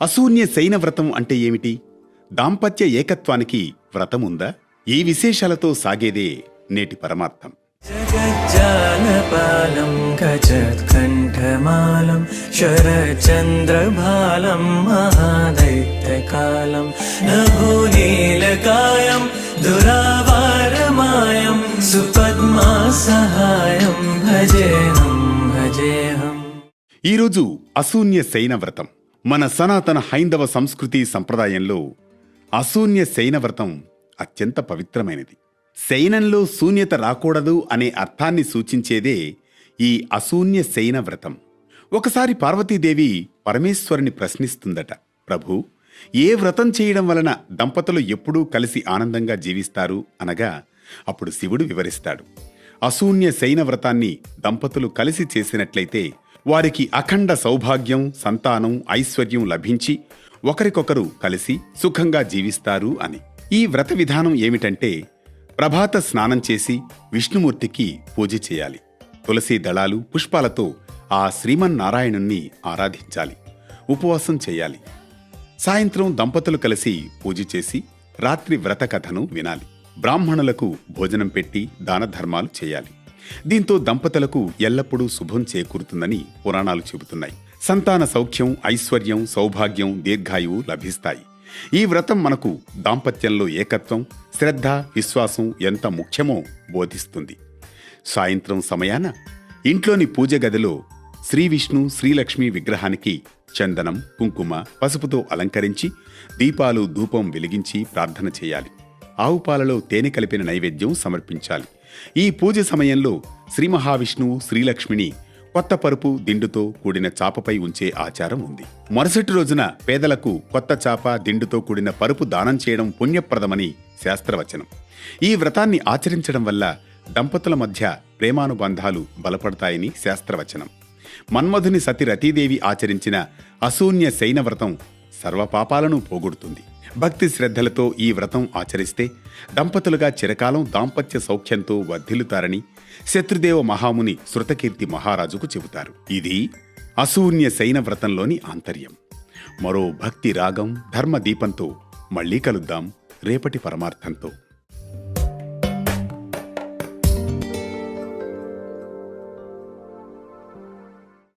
అశూన్య శయన వ్రతం అంటే ఏమిటి? దాంపత్య ఏకత్వానికి వ్రతం ఉందా? ఈ విశేషాలతో సాగేదే నేటి పరమార్థం. జగజ్జాలపాలం గజత్కంఠమాలం శరచంద్రబాలం మహాదైత్యకాలం నభూనీలకాయం దురావారమాయం సుపద్మాసహాయం భజేహం భజేహం. ఈరోజు అశూన్య శయన వ్రతం. మన సనాతన హైందవ సంస్కృతి సంప్రదాయంలో అశూన్య శయన వ్రతం అత్యంత పవిత్రమైనది. శయనంలో శూన్యత రాకూడదు అనే అర్థాన్ని సూచించేదే ఈ అశూన్య శయన వ్రతం. ఒకసారి పార్వతీదేవి పరమేశ్వరుని ప్రశ్నిస్తుందట, ప్రభూ, ఏ వ్రతం చేయడం వలన దంపతులు ఎప్పుడూ కలిసి ఆనందంగా జీవిస్తారు అనగా అప్పుడు శివుడు వివరిస్తాడు, అశూన్య శయన వ్రతాన్ని దంపతులు కలిసి చేసినట్లయితే వారికి అఖండ సౌభాగ్యం, సంతానం, ఐశ్వర్యం లభించి ఒకరికొకరు కలిసి సుఖంగా జీవిస్తారు అని. ఈ వ్రత విధానం ఏమిటంటే, ప్రభాత స్నానం చేసి విష్ణుమూర్తికి పూజ చేయాలి. తులసి దళాలు, పుష్పాలతో ఆ శ్రీమన్నారాయణుణ్ణి ఆరాధించాలి. ఉపవాసం చేయాలి. సాయంత్రం దంపతులు కలిసి పూజ చేసి రాత్రి వ్రత కథను వినాలి. బ్రాహ్మణులకు భోజనం పెట్టి దాన ధర్మాలు చేయాలి. దీంతో దంపతులకు ఎల్లప్పుడూ శుభం చేకూరుతుందని పురాణాలు చెబుతున్నాయి. సంతాన సౌఖ్యం, ఐశ్వర్యం, సౌభాగ్యం, దీర్ఘాయువు లభిస్తాయి. ఈ వ్రతం మనకు దాంపత్యంలో ఏకత్వం, శ్రద్ధ, విశ్వాసం ఎంత ముఖ్యమో బోధిస్తుంది. సాయంత్రం సమయాన ఇంట్లోని పూజ గదిలో శ్రీ విష్ణు, శ్రీలక్ష్మి విగ్రహానికి చందనం, కుంకుమ, పసుపుతో అలంకరించి దీపాలు, ధూపం వెలిగించి ప్రార్థన చేయాలి. ఆవు పాలలో తేనె కలిపిన నైవేద్యం సమర్పించాలి. ఈ పూజ సమయంలో శ్రీ మహావిష్ణువు, శ్రీలక్ష్మిని కొత్త పరుపు, దిండుతో కూడిన చాపపై ఉంచే ఆచారం ఉంది. మరుసటి రోజున పేదలకు కొత్త చాప, దిండుతో కూడిన పరుపు దానం చేయడం పుణ్యప్రదమని శాస్త్రవచనం. ఈ వ్రతాన్ని ఆచరించడం వల్ల దంపతుల మధ్య ప్రేమానుబంధాలు బలపడతాయని శాస్త్రవచనం. మన్మధుని సతి రతీదేవి ఆచరించిన అశూన్య శయన వ్రతం సర్వపాపాలను పోగొడుతుంది. భక్తి శ్రద్ధలతో ఈ వ్రతం ఆచరిస్తే దంపతులుగా చిరకాలం దాంపత్య సౌఖ్యంతో వర్ధిల్లుతారని శత్రుదేవ మహాముని శృతకీర్తి మహారాజుకు చెబుతారు. ఇది అశూన్య శయన వ్రతంలోని ఆంతర్యం. మరో భక్తి రాగం, ధర్మ దీపంతో మళ్లీ కలుద్దాం రేపటి పరమార్థంతో.